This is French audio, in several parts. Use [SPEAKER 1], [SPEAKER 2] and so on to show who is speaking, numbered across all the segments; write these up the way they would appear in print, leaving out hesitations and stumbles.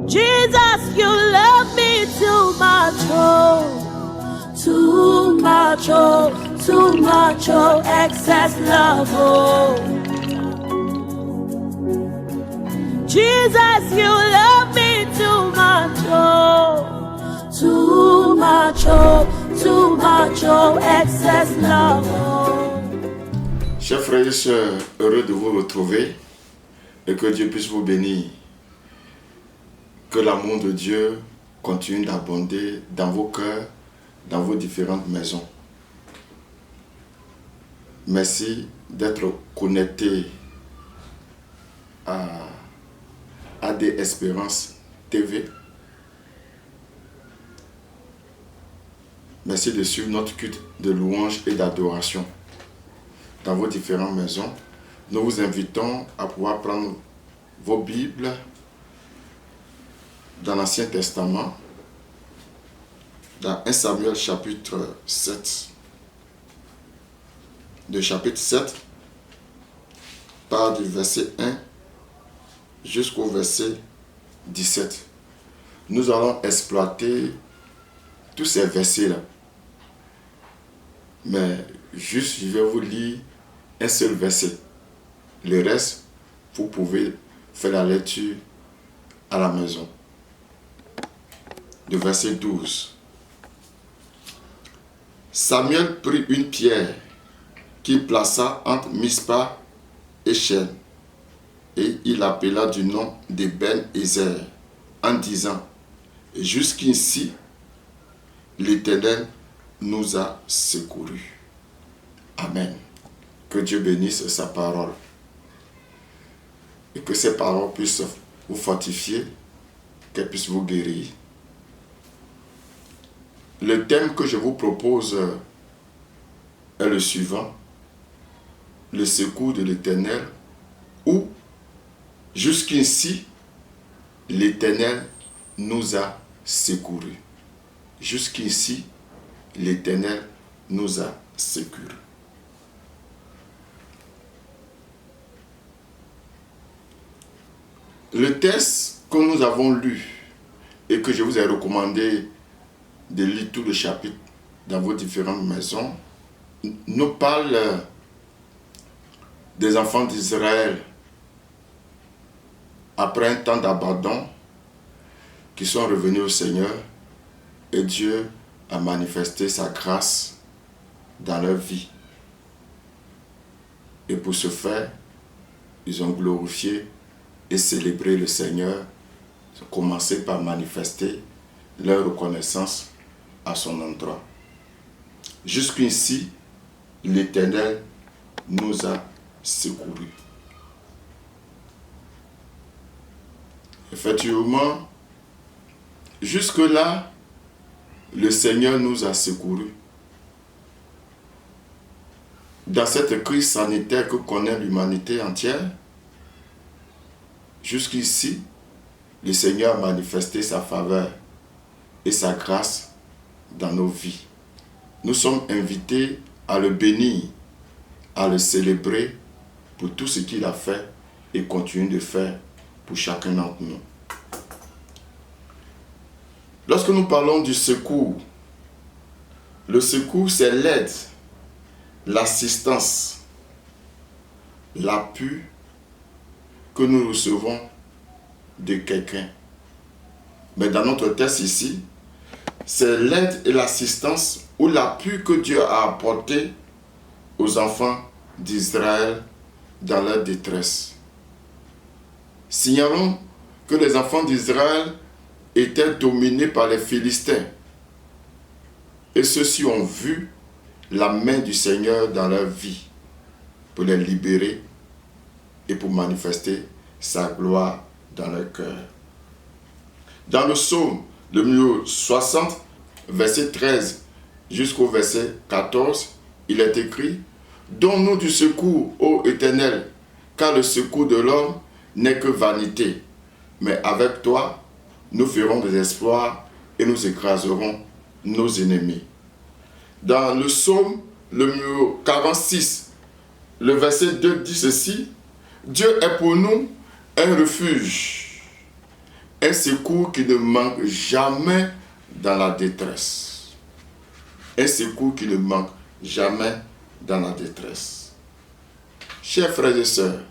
[SPEAKER 1] Jesus, you love me too much, oh, too much, oh, too much, oh, excess love, oh. Jesus, you love me too much, oh, too much, oh, too much, oh, excess love, oh.
[SPEAKER 2] Chers frères et sœurs, heureux de vous retrouver et que Dieu puisse vous bénir. Que l'amour de Dieu continue d'abonder dans vos cœurs, dans vos différentes maisons. Merci d'être connectés à AD Espérance TV. Merci de suivre notre culte de louange et d'adoration dans vos différentes maisons. Nous vous invitons à pouvoir prendre vos Bibles dans l'Ancien Testament, dans 1 Samuel chapitre 7. De chapitre 7, part du verset 1 jusqu'au verset 17. Nous allons exploiter tous ces versets-là. Mais juste, je vais vous lire un seul verset. Le reste, vous pouvez faire la lecture à la maison. De verset 12. Samuel prit une pierre qu'il plaça entre Mispa et Shen, et il appela du nom d'Eben-Ezer, en disant: jusqu'ici, l'Éternel nous a secourus. Amen. Que Dieu bénisse sa parole. Et que ces paroles puissent vous fortifier, qu'elles puissent vous guérir. Le thème que je vous propose est le suivant: le secours de l'Éternel, ou jusqu'ici, l'Éternel nous a secourus. Jusqu'ici, l'Éternel nous a secourus. Le texte que nous avons lu et que je vous ai recommandé de lire tout le chapitre dans vos différentes maisons nous parle des enfants d'Israël après un temps d'abandon qui sont revenus au Seigneur, et Dieu a manifesté sa grâce dans leur vie. Et pour ce faire, ils ont glorifié et célébré le Seigneur, commencé par manifester leur reconnaissance à son endroit. Jusqu'ici, l'Éternel nous a secourus. Effectivement, jusque-là, le Seigneur nous a secourus. Dans cette crise sanitaire que connaît l'humanité entière, jusqu'ici, le Seigneur a manifesté sa faveur et sa grâce dans nos vies. Nous sommes invités à le bénir, à le célébrer pour tout ce qu'il a fait et continue de faire pour chacun d'entre nous. Lorsque nous parlons du secours, le secours, c'est l'aide, l'assistance, l'appui que nous recevons de quelqu'un. Mais dans notre texte ici, c'est l'aide et l'assistance ou l'appui que Dieu a apporté aux enfants d'Israël dans leur détresse. Signalons que les enfants d'Israël étaient dominés par les Philistins. Et ceux-ci ont vu la main du Seigneur dans leur vie pour les libérer et pour manifester sa gloire dans leur cœur. Dans le psaume, le numéro 60, verset 13 jusqu'au verset 14, il est écrit: donne-nous du secours, ô Éternel, car le secours de l'homme n'est que vanité. Mais avec toi, nous ferons des exploits et nous écraserons nos ennemis. Dans le psaume, le numéro 46, le verset 2 dit ceci: Dieu est pour nous un refuge Un secours qui ne manque jamais dans la détresse. Un secours qui ne manque jamais dans la détresse. Chers frères et sœurs,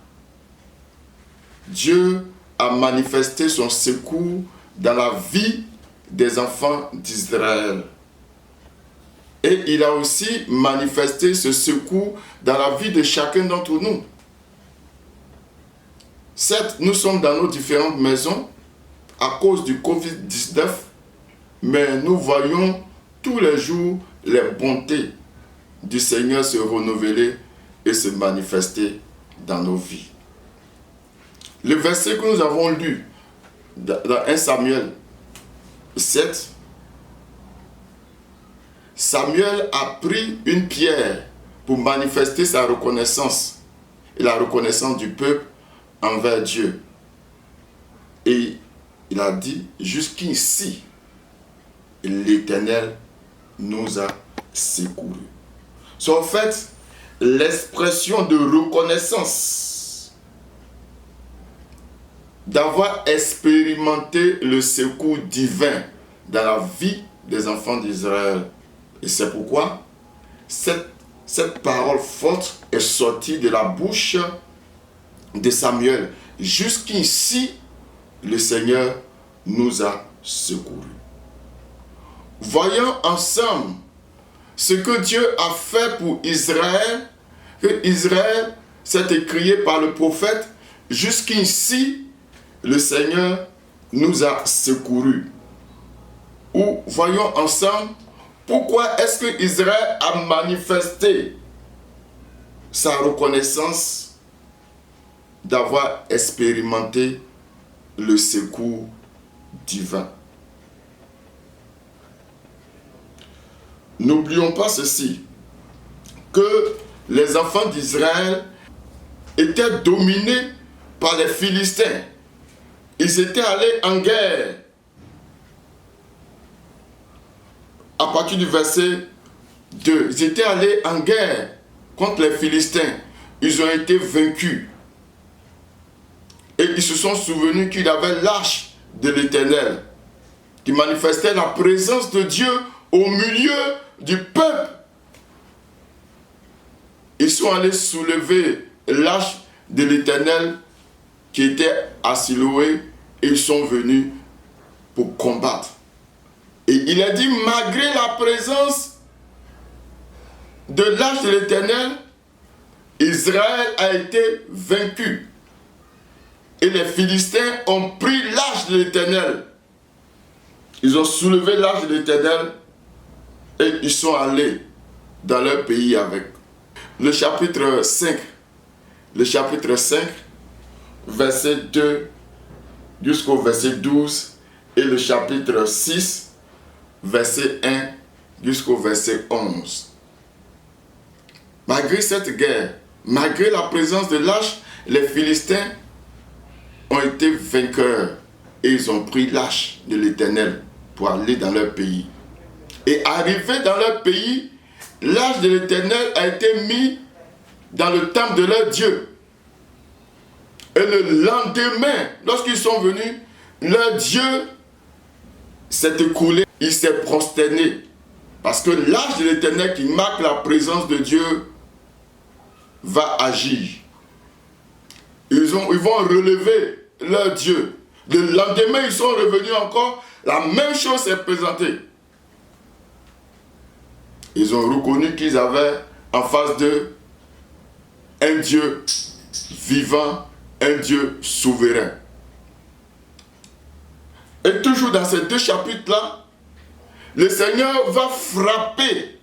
[SPEAKER 2] Dieu a manifesté son secours dans la vie des enfants d'Israël. Et il a aussi manifesté ce secours dans la vie de chacun d'entre nous. Certes, nous sommes dans nos différentes maisons à cause du Covid-19, mais nous voyons tous les jours les bontés du Seigneur se renouveler et se manifester dans nos vies. Le verset que nous avons lu dans 1 Samuel 7, Samuel a pris une pierre pour manifester sa reconnaissance et la reconnaissance du peuple envers Dieu. Et il a dit, jusqu'ici, l'Éternel nous a secourus. C'est en fait l'expression de reconnaissance d'avoir expérimenté le secours divin dans la vie des enfants d'Israël. Et c'est pourquoi cette parole forte est sortie de la bouche de Samuel. Jusqu'ici, le Seigneur nous a secourus. Voyons ensemble ce que Dieu a fait pour Israël, que Israël s'est écrié par le prophète. Jusqu'ici, le Seigneur nous a secourus. Ou voyons ensemble pourquoi est-ce que Israël a manifesté sa reconnaissance d'avoir expérimenté le secours divin. N'oublions pas ceci, que les enfants d'Israël étaient dominés par les Philistins. Ils étaient allés en guerre. À partir du verset 2, ils étaient allés en guerre contre les Philistins. Ils ont été vaincus. Et ils se sont souvenus qu'il y avait l'arche de l'Éternel, qui manifestait la présence de Dieu au milieu du peuple. Ils sont allés soulever l'arche de l'Éternel qui était à Siloé et ils sont venus pour combattre. Et il a dit, malgré la présence de l'arche de l'Éternel, Israël a été vaincu. Et les Philistins ont pris l'arche de l'Éternel. Ils ont soulevé l'arche de l'Éternel et ils sont allés dans leur pays avec. Le chapitre 5, verset 2 jusqu'au verset 12 et le chapitre 6, verset 1 jusqu'au verset 11. Malgré cette guerre, malgré la présence de l'arche, les Philistins ont été vainqueurs et ils ont pris l'arche de l'Éternel pour aller dans leur pays. Et arrivés dans leur pays, l'arche de l'Éternel a été mis dans le temple de leur Dieu. Et le lendemain, lorsqu'ils sont venus, leur Dieu s'est écroulé, il s'est prosterné. Parce que l'arche de l'Éternel qui marque la présence de Dieu va agir. Ils vont relever leur Dieu. Le lendemain, ils sont revenus encore. La même chose s'est présentée. Ils ont reconnu qu'ils avaient en face d'eux un Dieu vivant, un Dieu souverain. Et toujours dans ces deux chapitres-là, le Seigneur va frapper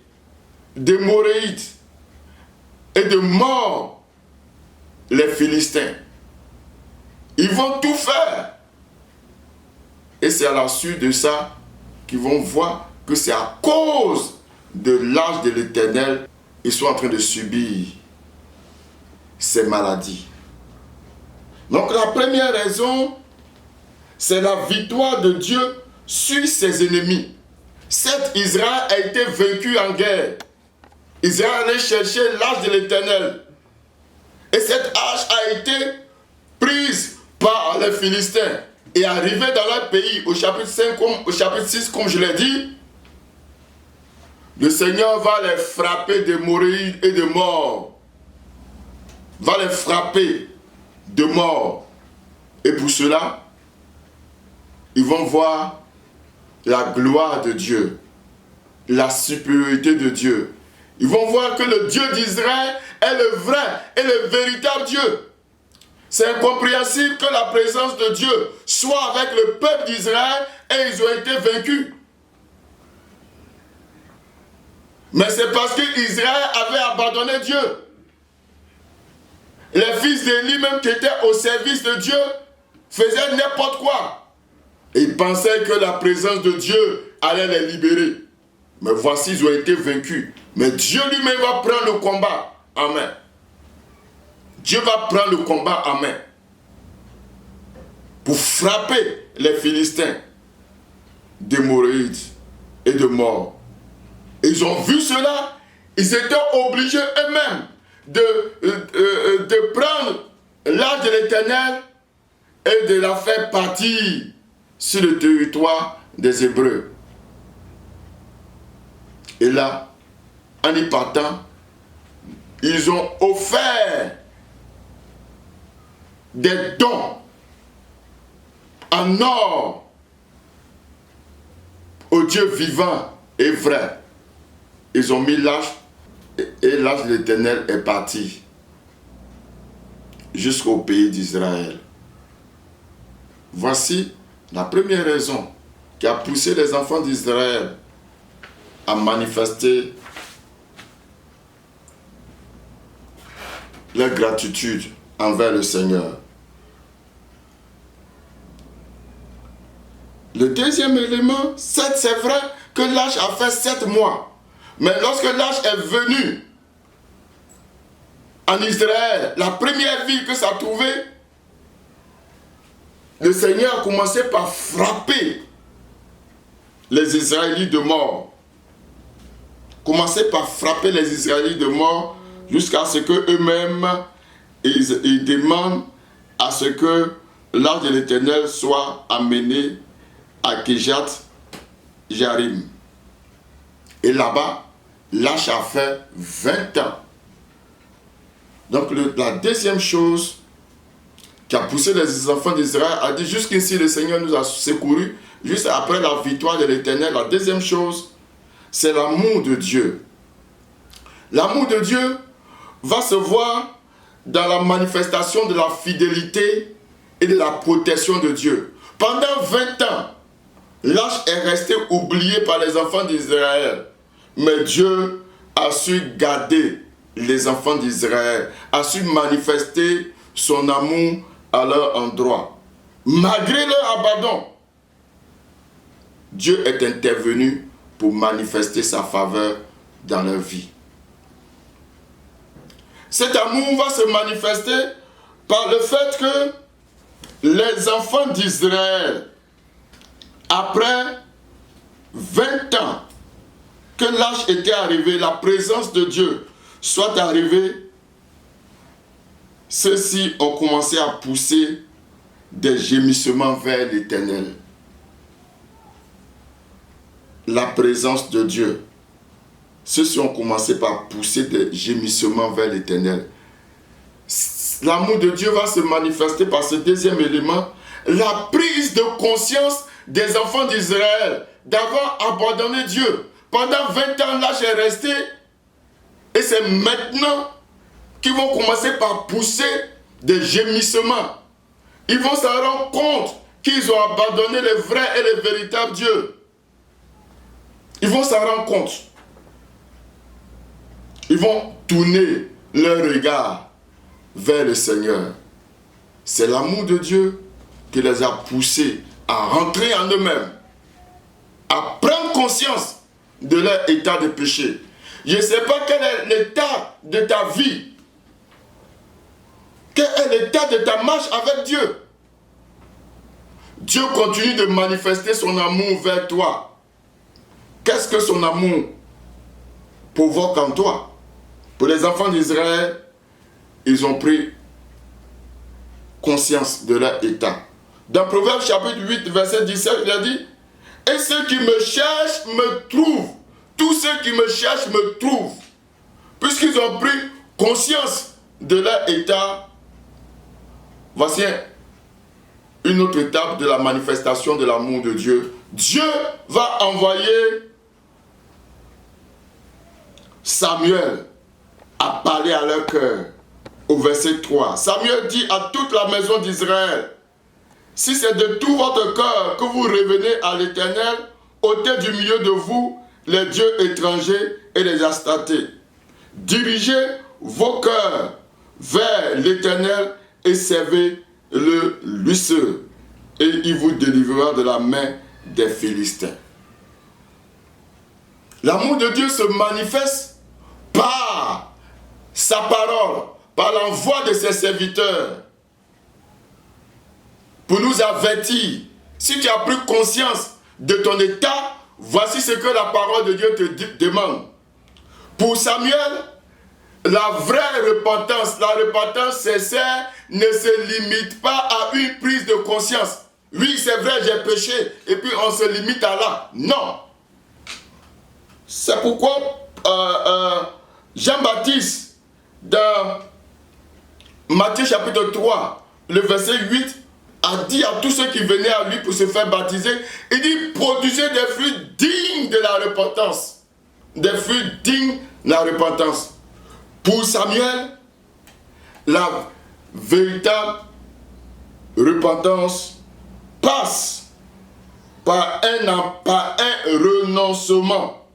[SPEAKER 2] des Moréites et de mort les Philistins. Ils vont tout faire. Et c'est à la suite de ça qu'ils vont voir que c'est à cause de l'arche de l'Éternel qu'ils sont en train de subir ces maladies. Donc la première raison, c'est la victoire de Dieu sur ses ennemis. Certes, Israël a été vaincu en guerre. Israël allait chercher l'arche de l'Éternel. Et cette arche a été prise par les Philistins. et arriver dans leur pays, au chapitre 5, au chapitre 6, comme je l'ai dit, le Seigneur va les frapper d'hémorroïdes et de mort. Va les frapper de mort. Et pour cela, ils vont voir la gloire de Dieu, la supériorité de Dieu. Ils vont voir que le Dieu d'Israël est le vrai et le véritable Dieu. C'est incompréhensible que la présence de Dieu soit avec le peuple d'Israël et ils ont été vaincus. Mais c'est parce qu'Israël avait abandonné Dieu. Les fils d'Élie même qui étaient au service de Dieu faisaient n'importe quoi. Et ils pensaient que la présence de Dieu allait les libérer. Mais voici, ils ont été vaincus. Mais Dieu lui-même va prendre le combat. Amen. Dieu va prendre le combat en main pour frapper les Philistins d'hémorroïdes et de mort. Ils ont vu cela, ils étaient obligés eux-mêmes de prendre l'arche de l'Éternel et de la faire partir sur le territoire des Hébreux. Et là, en y partant, ils ont offert des dons en or au Dieu vivant et vrai. Ils ont mis l'arche et l'arche de l'Éternel est partie jusqu'au pays d'Israël. Voici la première raison qui a poussé les enfants d'Israël à manifester leur gratitude envers le Seigneur. Le deuxième élément, c'est vrai que l'arche a fait 7 mois. Mais lorsque l'arche est venue en Israël, la première ville que ça a trouvé, le Seigneur a commencé par frapper les Israélites de mort. Commencer par frapper les Israélites de mort jusqu'à ce qu'eux-mêmes, ils demandent à ce que l'arche de l'Éternel soit amenée à Kirjat Jarim. Et là-bas, l'arche a fait 20 ans. Donc la deuxième chose qui a poussé les enfants d'Israël a dit jusqu'ici le Seigneur nous a secourus, juste après la victoire de l'Éternel. La deuxième chose, c'est l'amour de Dieu. L'amour de Dieu va se voir dans la manifestation de la fidélité et de la protection de Dieu. Pendant 20 ans, l'arche est restée oubliée par les enfants d'Israël. Mais Dieu a su garder les enfants d'Israël, a su manifester son amour à leur endroit. Malgré leur abandon, Dieu est intervenu pour manifester sa faveur dans leur vie. Cet amour va se manifester par le fait que les enfants d'Israël, après 20 ans que l'arche était arrivée, la présence de Dieu soit arrivée, ceux-ci ont commencé à pousser des gémissements vers l'Éternel. La présence de Dieu. Ceux-ci ont commencé par pousser des gémissements vers l'Éternel. L'amour de Dieu va se manifester par ce deuxième élément, la prise de conscience des enfants d'Israël d'avoir abandonné Dieu. Pendant 20 ans, l'arche est restée et c'est maintenant qu'ils vont commencer par pousser des gémissements. Ils vont se rendre compte qu'ils ont abandonné le vrai et le véritable Dieu. Ils vont s'en rendre compte. Ils vont tourner leur regard vers le Seigneur. C'est l'amour de Dieu qui les a poussés à rentrer en eux-mêmes, à prendre conscience de leur état de péché. Je ne sais pas quel est l'état de ta vie. Quel est l'état de ta marche avec Dieu? Dieu continue de manifester son amour vers toi. Qu'est-ce que son amour provoque en toi? Pour les enfants d'Israël, ils ont pris conscience de leur état. Dans Proverbes chapitre 8, verset 17, il a dit, « Et ceux qui me cherchent me trouvent. Tous ceux qui me cherchent me trouvent. » Puisqu'ils ont pris conscience de leur état, voici une autre étape de la manifestation de l'amour de Dieu. Dieu va envoyer Samuel à parler à leur cœur. Au verset 3, Samuel dit à toute la maison d'Israël, « Si c'est de tout votre cœur que vous revenez à l'Éternel, ôtez du milieu de vous les dieux étrangers et les astratés. Dirigez vos cœurs vers l'Éternel et servez-le lui seul, et il vous délivrera de la main des Philistins. » L'amour de Dieu se manifeste par sa parole, par l'envoi de ses serviteurs, pour nous avertir. Si tu as pris conscience de ton état, voici ce que la parole de Dieu te demande. Pour Samuel, la vraie repentance, la repentance sincère ne se limite pas à une prise de conscience. Oui, c'est vrai, j'ai péché, et puis on se limite à là. Non. C'est pourquoi Jean-Baptiste, dans Matthieu chapitre 3, le verset 8, a dit à tous ceux qui venaient à lui pour se faire baptiser, il dit, produisez des fruits dignes de la repentance. Des fruits dignes de la repentance. Pour Samuel, la véritable repentance passe par un renoncement,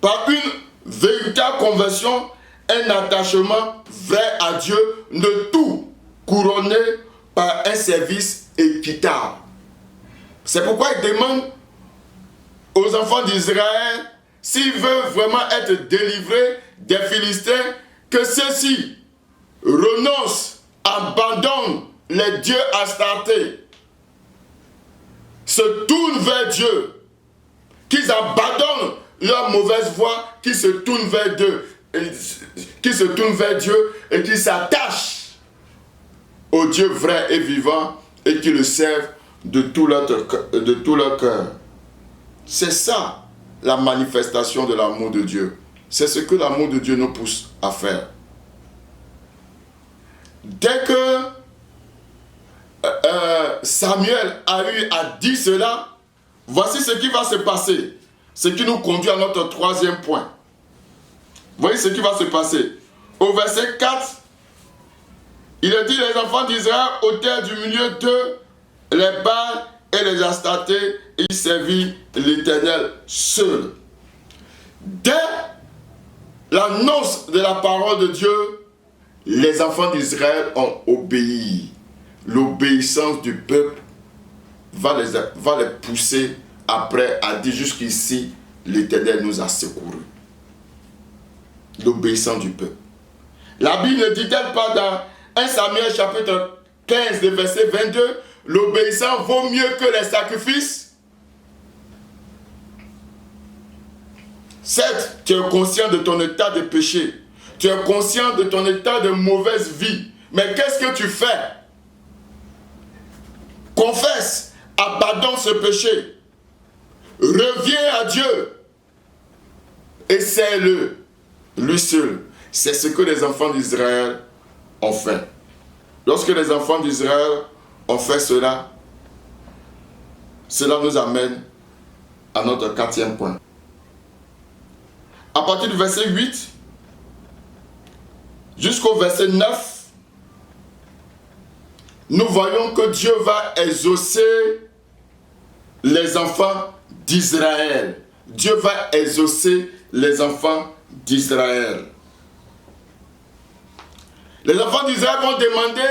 [SPEAKER 2] par une véritable conversion, un attachement vrai à Dieu, le tout couronné par un service équitable. C'est pourquoi il demande aux enfants d'Israël, s'ils veulent vraiment être délivrés des Philistins, que ceux-ci renoncent, abandonnent les dieux astartés, se tournent vers Dieu, qu'ils abandonnent leur mauvaise voie, qu'ils se tournent vers Dieu, et qu'ils s'attachent au Dieu vrai et vivant et qu'ils le servent de tout leur cœur. C'est ça la manifestation de l'amour de Dieu. C'est ce que l'amour de Dieu nous pousse à faire. Dès que Samuel a eu à dire cela, voici ce qui va se passer. Ce qui nous conduit à notre troisième point. Voyez ce qui va se passer. Au verset 4, il est dit, les enfants d'Israël ôtèrent du milieu d'eux les Baals et les astratés, et ils servirent l'Éternel seul. Dès l'annonce de la parole de Dieu, les enfants d'Israël ont obéi. L'obéissance du peuple va les pousser après à dire jusqu'ici, l'Éternel nous a secourus. L'obéissance du peuple. La Bible ne dit-elle pas dans 1 Samuel chapitre 15, verset 22, l'obéissance vaut mieux que les sacrifices? Certes, tu es conscient de ton état de péché. Tu es conscient de ton état de mauvaise vie. Mais qu'est-ce que tu fais? Confesse, abandonne ce péché. Reviens à Dieu. Et sers-le, lui seul. C'est ce que les enfants d'Israël ont fait. Lorsque les enfants d'Israël ont fait cela, cela nous amène à notre quatrième point. À partir du verset 8 jusqu'au verset 9, nous voyons que Dieu va exaucer les enfants d'Israël. Dieu va exaucer les enfants d'Israël. Les enfants d'Israël vont demander,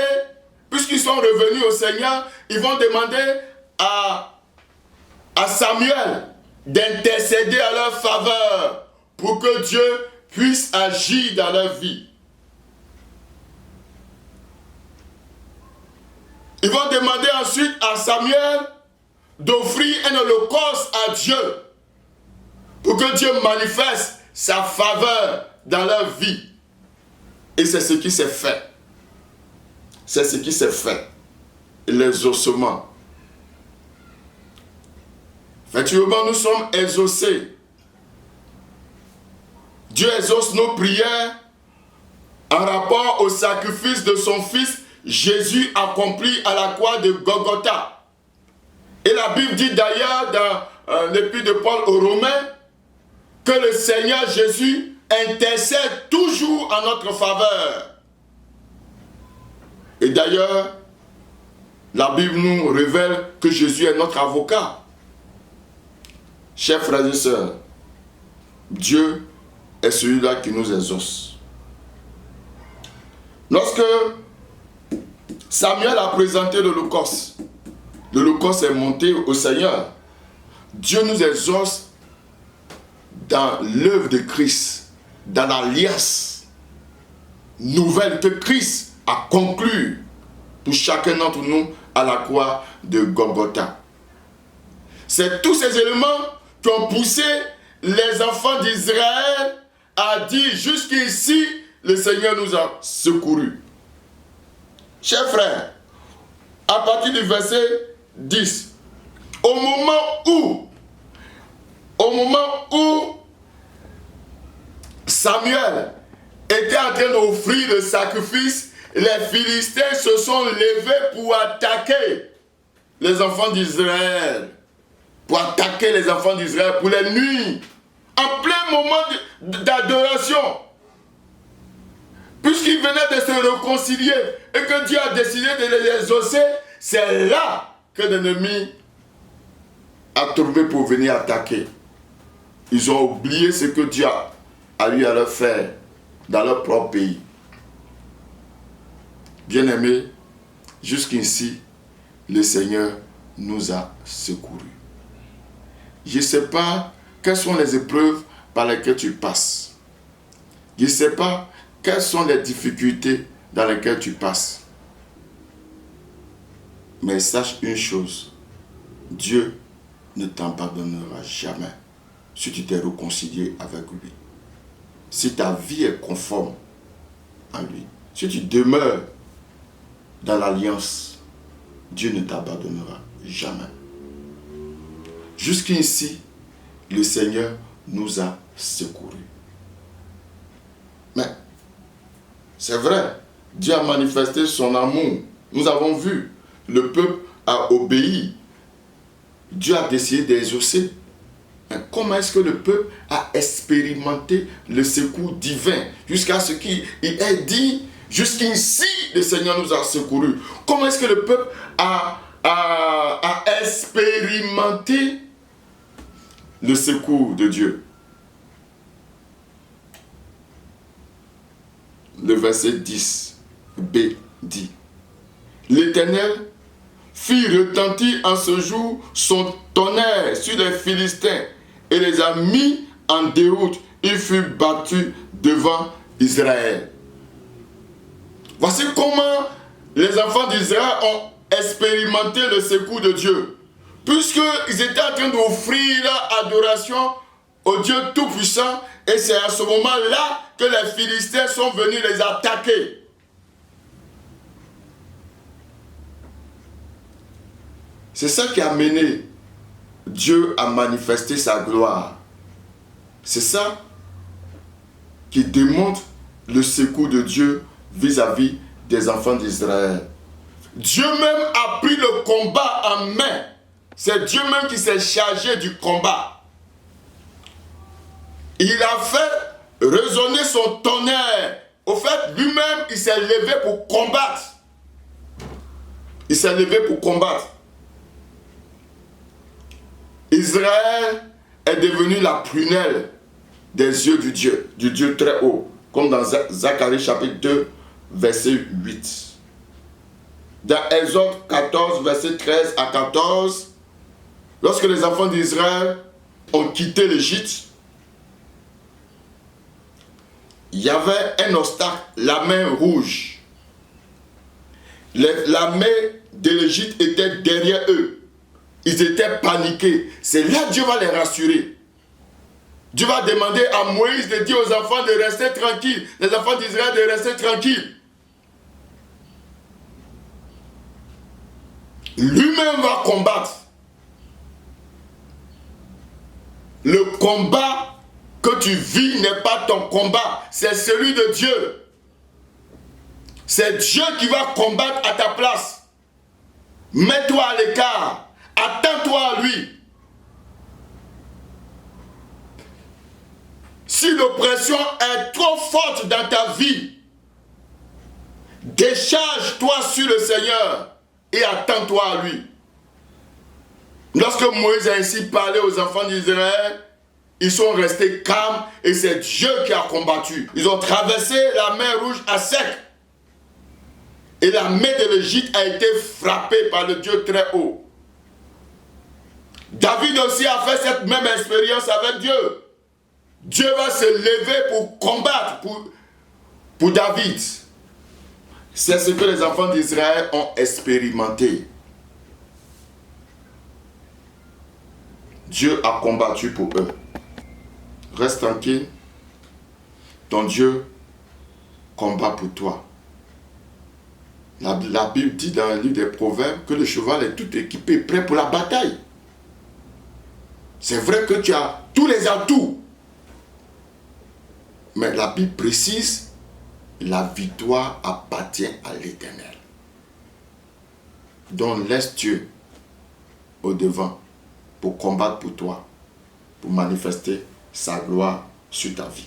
[SPEAKER 2] puisqu'ils sont revenus au Seigneur, ils vont demander à Samuel d'intercéder à leur faveur pour que Dieu puisse agir dans leur vie. Ils vont demander ensuite à Samuel d'offrir un holocauste à Dieu pour que Dieu manifeste sa faveur dans leur vie. Et c'est ce qui s'est fait. C'est ce qui s'est fait. les ossements. Effectivement, nous sommes exaucés. Dieu exauce nos prières en rapport au sacrifice de son Fils Jésus accompli à la croix de Golgotha. Et la Bible dit d'ailleurs dans l'épître de Paul aux Romains que le Seigneur Jésus intercède toujours en notre faveur. Et d'ailleurs, la Bible nous révèle que Jésus est notre avocat. Chers frères et sœurs, Dieu est celui-là qui nous exauce. Lorsque Samuel a présenté l'Holocauste est monté au Seigneur. Dieu nous exauce dans l'œuvre de Christ, dans l'alliance nouvelle que Christ a conclue pour chacun d'entre nous à la croix de Golgotha. C'est tous ces éléments qui ont poussé les enfants d'Israël à dire jusqu'ici, le Seigneur nous a secourus. Chers frères, à partir du verset 10, au moment où Samuel était en train d'offrir le sacrifice, les Philistins se sont levés pour attaquer les enfants d'Israël. Pour les nuire. En plein moment d'adoration. Puisqu'ils venaient de se réconcilier et que Dieu a décidé de les exaucer, c'est là que l'ennemi a trouvé pour venir attaquer. Ils ont oublié ce que Dieu a eu à leur faire dans leur propre pays. Bien-aimés, jusqu'ici, le Seigneur nous a secourus. Je ne sais pas quelles sont les épreuves par lesquelles tu passes. Je ne sais pas quelles sont les difficultés dans lesquelles tu passes. Mais sache une chose, Dieu ne t'abandonnera jamais si tu t'es réconcilié avec lui. Si ta vie est conforme à lui, si tu demeures dans l'alliance, Dieu ne t'abandonnera jamais. Jusqu'ici, le Seigneur nous a secourus. Mais, c'est vrai, Dieu a manifesté son amour. Nous avons vu, le peuple a obéi. Dieu a décidé d'exaucer. Mais comment est-ce que le peuple a expérimenté le secours divin jusqu'à ce qu'il ait dit, jusqu'ici, le Seigneur nous a secourus. Comment est-ce que le peuple a expérimenté le secours de Dieu? Le verset 10b dit: L'Éternel fit retentir en ce jour son tonnerre sur les Philistins et les a mis en déroute. Il fut battu devant Israël. Voici comment les enfants d'Israël ont expérimenté le secours de Dieu. Puisqu'ils étaient en train d'offrir leur adoration au Dieu Tout-Puissant, et c'est à ce moment-là que les Philistins sont venus les attaquer. C'est ça qui a mené Dieu à manifester sa gloire. C'est ça qui démontre le secours de Dieu vis-à-vis des enfants d'Israël. Dieu même a pris le combat en main. C'est Dieu même qui s'est chargé du combat. Il a fait résonner son tonnerre. Au fait, lui-même, il s'est levé pour combattre. Il s'est levé pour combattre. Israël est devenu la prunelle des yeux du Dieu très haut. Comme dans Zacharie chapitre 2, verset 8. Dans Exode 14, verset 13 à 14, lorsque les enfants d'Israël ont quitté l'Égypte, il y avait un obstacle, la mer rouge. La mer de l'Égypte était derrière eux. Ils étaient paniqués. C'est là que Dieu va les rassurer. Dieu va demander à Moïse de dire aux enfants de rester tranquilles. Les enfants d'Israël de rester tranquilles. lui-même va combattre. Le combat que tu vis n'est pas ton combat, c'est celui de Dieu. C'est Dieu qui va combattre à ta place. Mets-toi à l'écart, attends-toi à lui. Si l'oppression est trop forte dans ta vie, décharge-toi sur le Seigneur et attends-toi à lui. Lorsque Moïse a ainsi parlé aux enfants d'Israël, ils sont restés calmes et c'est Dieu qui a combattu. Ils ont traversé la mer Rouge à sec. Et la main de l'Égypte a été frappée par le Dieu très haut. David aussi a fait cette même expérience avec Dieu. Dieu va se lever pour combattre pour David. C'est ce que les enfants d'Israël ont expérimenté. Dieu a combattu pour eux. Reste tranquille. Ton Dieu combat pour toi. La Bible dit dans le livre des Proverbes que le cheval est tout équipé, prêt pour la bataille. C'est vrai que tu as tous les atouts. Mais la Bible précise, la victoire appartient à l'Éternel. Donc laisse Dieu au devant pour combattre pour toi, pour manifester sa gloire sur ta vie.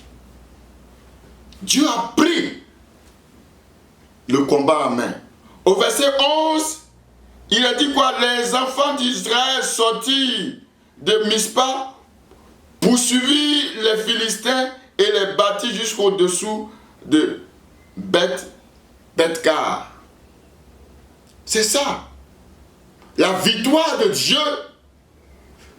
[SPEAKER 2] Dieu a pris le combat en main. Au verset 11, il a dit quoi? Les enfants d'Israël sortirent de Mispa, poursuivirent les Philistins et les battirent jusqu'au-dessous de Beth-Car. C'est ça. La victoire de Dieu.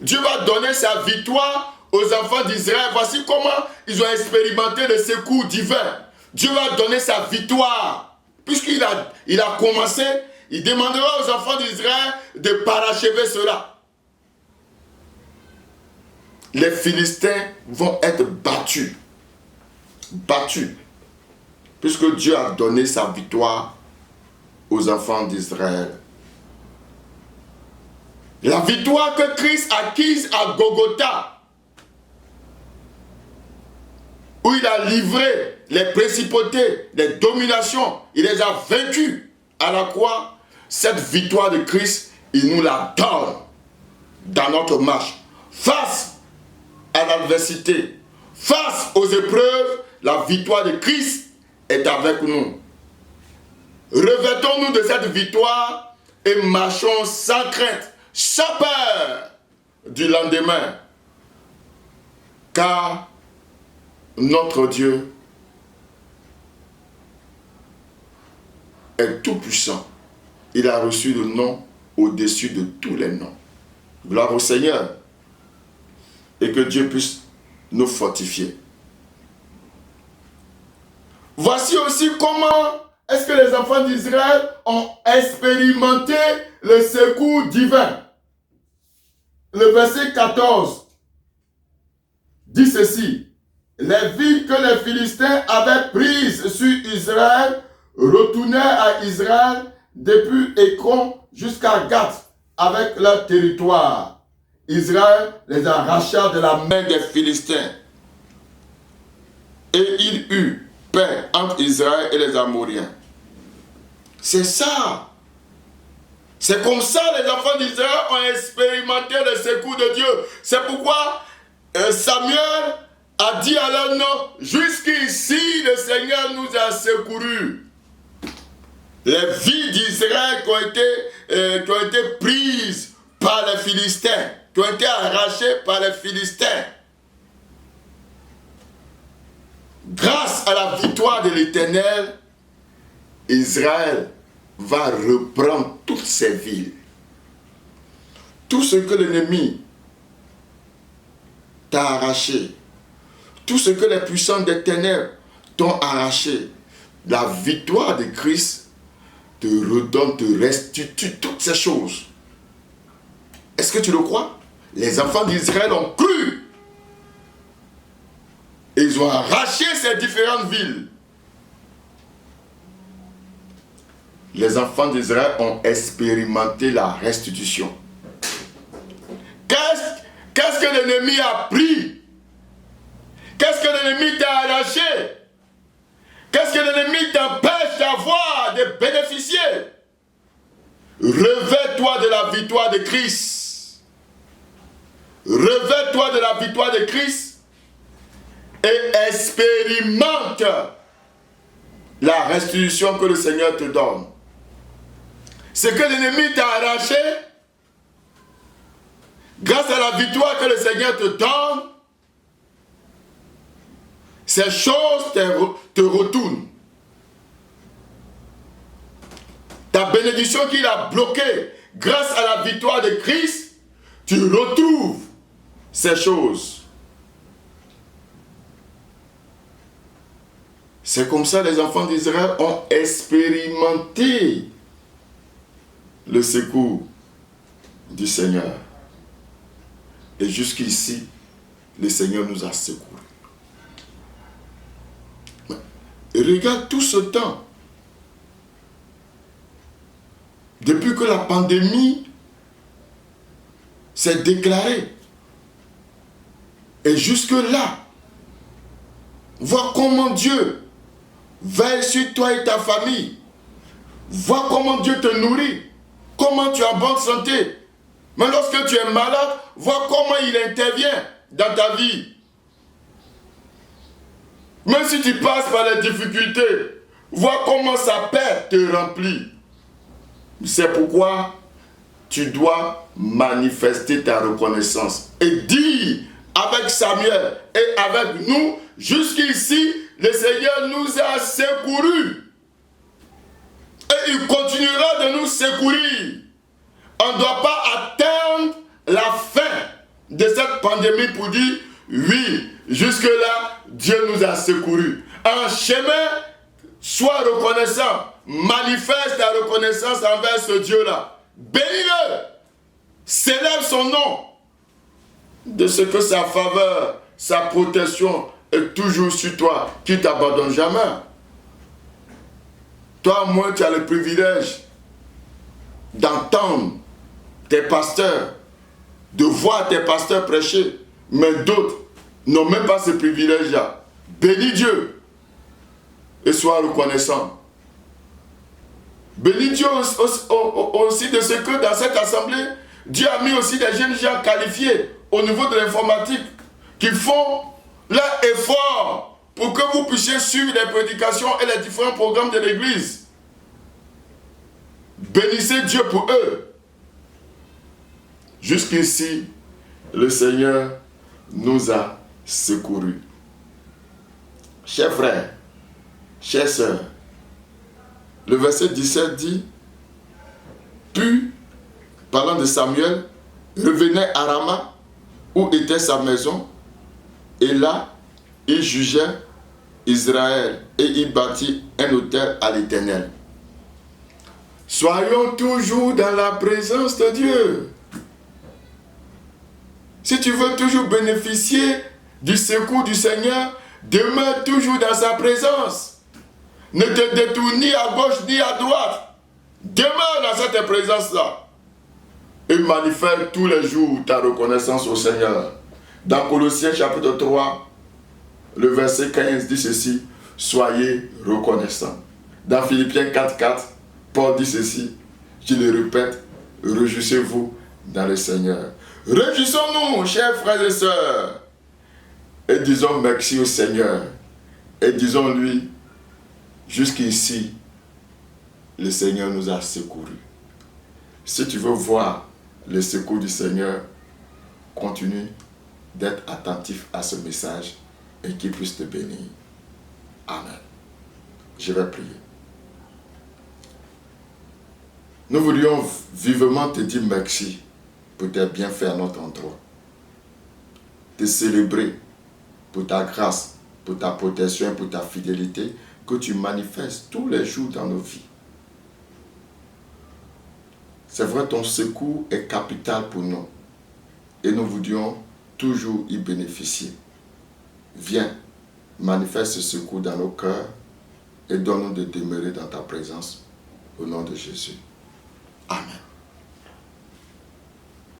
[SPEAKER 2] Dieu va donner sa victoire aux enfants d'Israël. Voici comment ils ont expérimenté le secours divin. Dieu va donner sa victoire. Puisqu'il a commencé, il demandera aux enfants d'Israël de parachever cela. Les Philistins vont être battus. Battus. Puisque Dieu a donné sa victoire aux enfants d'Israël. La victoire que Christ a acquise à Golgotha, où il a livré les principautés, les dominations, il les a vaincus à la croix. Cette victoire de Christ, il nous la donne dans notre marche. Face à l'adversité, face aux épreuves, la victoire de Christ est avec nous. Revêtons-nous de cette victoire et marchons sans crainte, sans peur du lendemain. Car notre Dieu est tout puissant. Il a reçu le nom au-dessus de tous les noms. Gloire au Seigneur. Et que Dieu puisse nous fortifier. Voici aussi comment est-ce que les enfants d'Israël ont expérimenté le secours divin. Le verset 14 dit ceci. Les villes que les Philistins avaient prises sur Israël retournèrent à Israël depuis Écron jusqu'à Gath avec leur territoire. Israël les arracha de la main des Philistins. Et il eut paix entre Israël et les Amoriens. C'est ça. C'est comme ça les enfants d'Israël ont expérimenté le secours de Dieu. C'est pourquoi Samuel a dit à leur nom, jusqu'ici le Seigneur nous a secourus. Les villes d'Israël qui ont été prises par les Philistins, qui ont été arrachées par les Philistins. Grâce à la victoire de l'Éternel, Israël va reprendre toutes ces villes. Tout ce que l'ennemi t'a arraché, tout ce que les puissants des ténèbres t'ont arraché, la victoire de Christ te redonne, te restitue toutes ces choses. Est-ce que tu le crois? Les enfants d'Israël ont cru. Et ils ont arraché ces différentes villes. les enfants d'Israël ont expérimenté la restitution. Qu'est-ce que l'ennemi a pris? Qu'est-ce que l'ennemi t'a arraché? Qu'est-ce que l'ennemi t'empêche d'avoir, de bénéficier? Revêt-toi de la victoire de Christ. Revêt-toi de la victoire de Christ et expérimente la restitution que le Seigneur te donne. Ce que l'ennemi t'a arraché, grâce à la victoire que le Seigneur te donne, ces choses te retournent. Ta bénédiction qu'il a bloquée, grâce à la victoire de Christ, tu retrouves ces choses. C'est comme ça que les enfants d'Israël ont expérimenté le secours du Seigneur. Et jusqu'ici, le Seigneur nous a secourus. Et regarde tout ce temps. Depuis que la pandémie s'est déclarée. Et jusque-là, vois comment Dieu veille sur toi et ta famille. Vois comment Dieu te nourrit. Comment tu es en bonne santé. Mais lorsque tu es malade, vois comment il intervient dans ta vie. Même si tu passes par les difficultés, vois comment sa paix te remplit. C'est pourquoi tu dois manifester ta reconnaissance et dire avec Samuel et avec nous, jusqu'ici, le Seigneur nous a secourus. Et il continuera de nous secourir. On ne doit pas attendre la fin de cette pandémie pour dire oui, jusque-là, Dieu nous a secourus. En chemin, sois reconnaissant. Manifeste ta reconnaissance envers ce Dieu-là. Bénis-le. Célèbre son nom. De ce que sa faveur, sa protection est toujours sur toi, qui ne t'abandonne jamais. Toi, moi, tu as le privilège d'entendre tes pasteurs, de voir tes pasteurs prêcher, mais d'autres n'ont même pas ce privilège-là. Bénis Dieu et sois reconnaissant. Bénis Dieu aussi de ce que dans cette assemblée, Dieu a mis aussi des jeunes gens qualifiés au niveau de l'informatique qui font leur effort pour que vous puissiez suivre les prédications et les différents programmes de l'église. Bénissez Dieu pour eux. Jusqu'ici, le Seigneur nous a secourus. Chers frères, chères sœurs, le verset 17 dit, puis, parlant de Samuel, revenait à Rama, où était sa maison, et là, il jugeait Israël, et il bâtit un autel à l'Éternel. Soyons toujours dans la présence de Dieu. Si tu veux toujours bénéficier du secours du Seigneur, demeure toujours dans sa présence. Ne te détourne ni à gauche ni à droite. Demeure dans cette présence-là. Et manifeste tous les jours ta reconnaissance au Seigneur. Dans Colossiens chapitre 3, le verset 15 dit ceci, soyez reconnaissants. Dans Philippiens 4:4, Paul dit ceci, je le répète, réjouissez-vous dans le Seigneur. Réjouissons-nous, chers frères et sœurs, et disons merci au Seigneur, et disons-lui, jusqu'ici, le Seigneur nous a secourus. Si tu veux voir le secours du Seigneur, continue d'être attentif à ce message et qu'il puisse te bénir. Amen. Je vais prier. Nous voulions vivement te dire merci pour tes bienfaits à notre endroit. Te célébrer pour ta grâce, pour ta protection et pour ta fidélité que tu manifestes tous les jours dans nos vies. C'est vrai, ton secours est capital pour nous et nous voulions toujours y bénéficier. Viens, manifeste ce secours dans nos cœurs et donne-nous de demeurer dans ta présence. Au nom de Jésus. Amen.